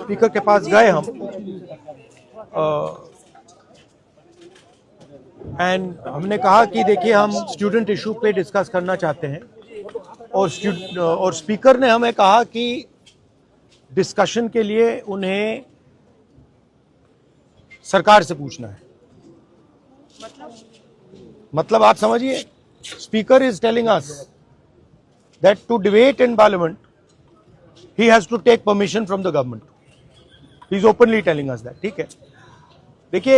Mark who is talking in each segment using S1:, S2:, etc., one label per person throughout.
S1: Speaker के पास गए हम एंड हमने कहा कि देखिए हम स्टूडेंट इशू पे डिस्कस करना चाहते हैं और स्पीकर ने हमें कहा कि डिस्कशन के लिए उन्हें सरकार से पूछना है। मतलब आप समझिए, speaker is telling us that to debate in parliament he has to take permission from the government. He is openly telling us that. ठीक है, देखिए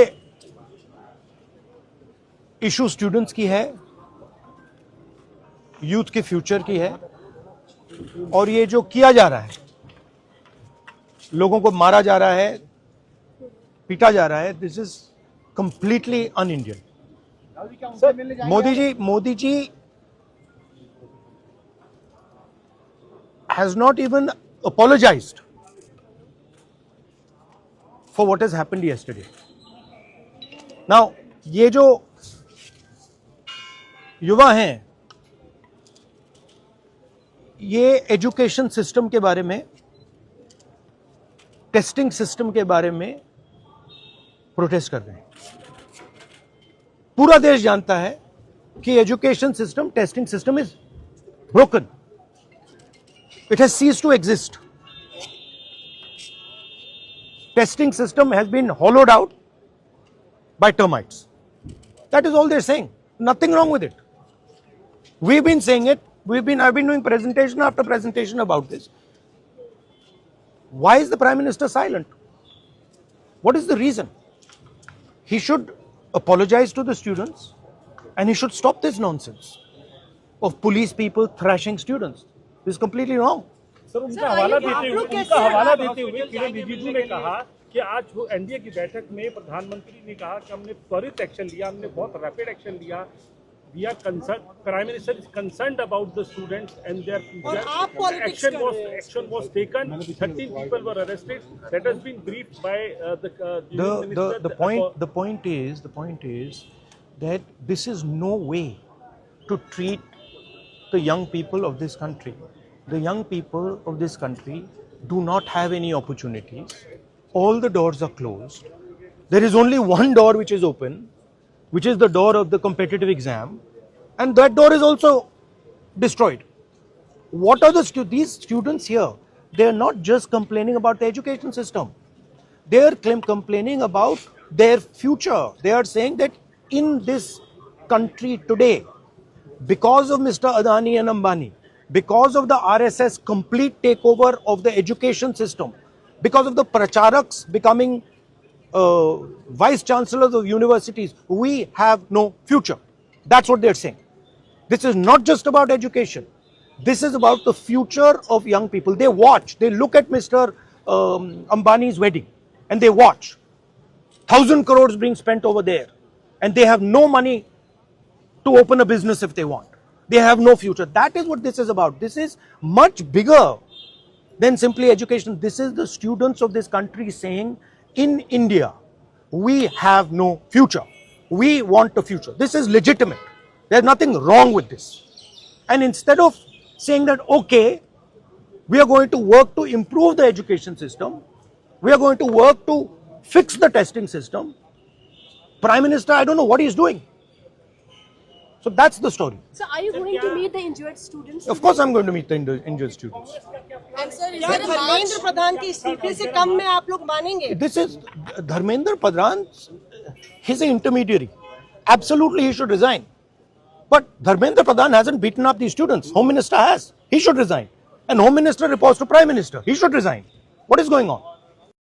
S1: इशू स्टूडेंट्स की है, यूथ के फ्यूचर की है, और ये जो किया जा रहा है, लोगों को मारा जा रहा है, पीटा जा रहा है, this is completely un Indian. Modi ji has not even apologized for what has happened yesterday. Now, ये जो युवा हैं, ये एजुकेशन सिस्टम के बारे में, टेस्टिंग सिस्टम के बारे में प्रोटेस्ट कर रहे हैं। पूरा देश जानता है कि education system, testing system is broken. It has ceased to exist. Testing system has been hollowed out by termites. That is all they're saying. Nothing wrong with it. We've been saying it. I've been doing presentation after presentation about this. Why is the Prime Minister silent? What is the reason? He should apologize to the students and he should stop this nonsense of police people thrashing students. This is completely wrong.
S2: Sir, उनका हवाला देते हुए किरण रिजिजू ने कहा कि आज NDA की बैठक में प्रधानमंत्री ने कहा कि हमने त्वरित एक्शन लिया, हमने बहुत रैपिड एक्शन लिया. We are concerned. Prime Minister is concerned about the students and their future. Action was taken. 13 people were arrested. That has been briefed by
S1: the point is that this is no way to treat the young people of this country. The young people of this country do not have any opportunities. All the doors are closed. There is only one door which is open, which is the door of the competitive exam, and that door is also destroyed. What are these students here? They are not just complaining about the education system. They are complaining about their future. They are saying that in this country today, because of Mr. Adani and Ambani, because of the RSS complete takeover of the education system, because of the pracharaks becoming vice chancellors of universities, we have no future. That's what they're saying. This is not just about education. This is about the future of young people. They watch, they look at Mr. Ambani's wedding and they watch 1,000 crores being spent over there, and they have no money to open a business if they want. They have no future. That is what this is about. This is much bigger than simply education. This is the students of this country saying, in India, we have no future. We want a future. This is legitimate. There's nothing wrong with this. And instead of saying that, okay, we are going to work to improve the education system, we are going to work to fix the testing system, Prime Minister, I don't know what he's doing. So that's the story.
S3: So are you going to meet the injured students?
S1: Of course I'm going to meet the injured students.
S4: And sir, is there a Dharmendra Pradhan के इस्तीफे से कम में आप लोग मानेंगे?
S1: This is Dharmendra Pradhan. He's an intermediary. Absolutely he should resign. But Dharmendra Pradhan hasn't beaten up these students. Home Minister has. He should resign. And Home Minister reports to Prime Minister. He should resign. What is going on?